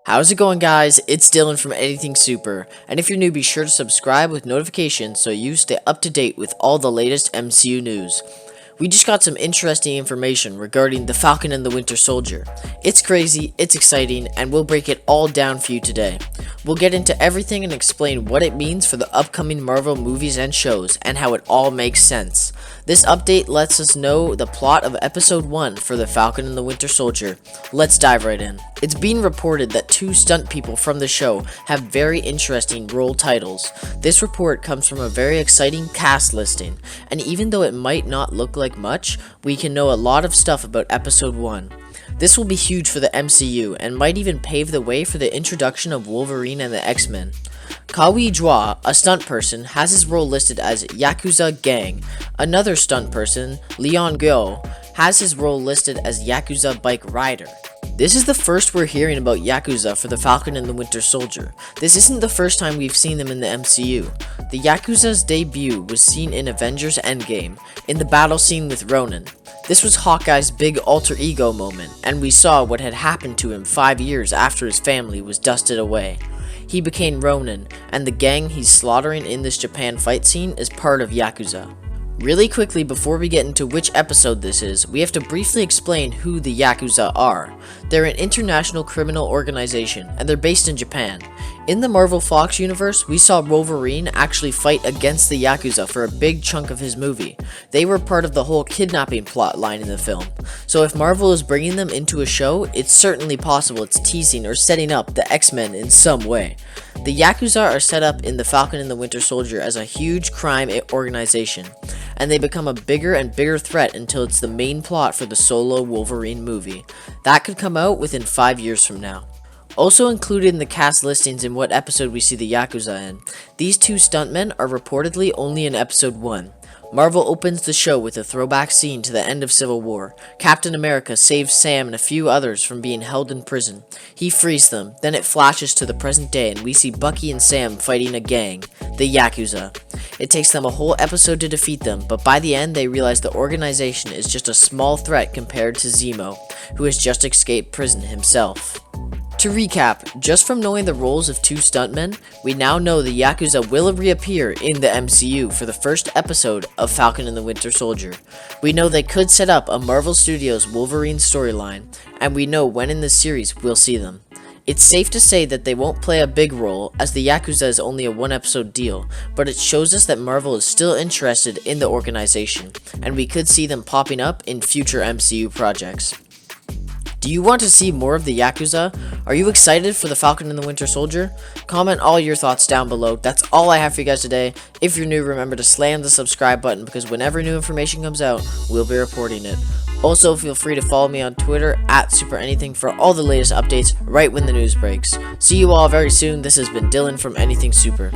How's it going, guys? It's Dylan from Anything Super, and if you're new, be sure to subscribe with notifications so you stay up to date with all the latest MCU news. We just got some interesting information regarding the Falcon and the Winter Soldier. It's crazy, it's exciting, and we'll break it all down for you today. We'll get into everything and explain what it means for the upcoming Marvel movies and shows, and how it all makes sense. This update lets us know the plot of Episode 1 for the Falcon and the Winter Soldier. Let's dive right in. It's being reported that two stunt people from the show have very interesting role titles. This report comes from a very exciting cast listing, and even though it might not look like much, we can know a lot of stuff about Episode 1. This will be huge for the MCU and might even pave the way for the introduction of Wolverine and the X-Men. Kawi Jua, a stunt person, has his role listed as Yakuza Gang. Another stunt person, Leon Gyo, has his role listed as Yakuza Bike Rider. This is the first we're hearing about Yakuza for the Falcon and the Winter Soldier. This isn't the first time we've seen them in the MCU. The Yakuza's debut was seen in Avengers Endgame, in the battle scene with Ronin. This was Hawkeye's big alter ego moment, and we saw what had happened to him 5 years after his family was dusted away. He became Ronin, and the gang he's slaughtering in this Japan fight scene is part of Yakuza. Really quickly, before we get into which episode this is, we have to briefly explain who the Yakuza are. They're an international criminal organization, and they're based in Japan. In the Marvel Fox universe, we saw Wolverine actually fight against the Yakuza for a big chunk of his movie. They were part of the whole kidnapping plot line in the film. So if Marvel is bringing them into a show, it's certainly possible it's teasing or setting up the X-Men in some way. The Yakuza are set up in the Falcon and the Winter Soldier as a huge crime organization, and they become a bigger and bigger threat until it's the main plot for the solo Wolverine movie. That could come out within 5 years from now. Also included in the cast listings in what episode we see the Yakuza in, these two stuntmen are reportedly only in episode 1. Marvel opens the show with a throwback scene to the end of Civil War. Captain America saves Sam and a few others from being held in prison. He frees them, then it flashes to the present day and we see Bucky and Sam fighting a gang, the Yakuza. It takes them a whole episode to defeat them, but by the end they realize the organization is just a small threat compared to Zemo, who has just escaped prison himself. To recap, just from knowing the roles of two stuntmen, we now know the Yakuza will reappear in the MCU for the first episode of Falcon and the Winter Soldier. We know they could set up a Marvel Studios Wolverine storyline, and we know when in the series we'll see them. It's safe to say that they won't play a big role, as the Yakuza is only a one-episode deal, but it shows us that Marvel is still interested in the organization, and we could see them popping up in future MCU projects. Do you want to see more of the Yakuza? Are you excited for the Falcon and the Winter Soldier? Comment all your thoughts down below. That's all I have for you guys today. If you're new, remember to slam the subscribe button because whenever new information comes out, we'll be reporting it. Also, feel free to follow me on Twitter @SuperAnything for all the latest updates right when the news breaks. See you all very soon. This has been Dylan from Anything Super.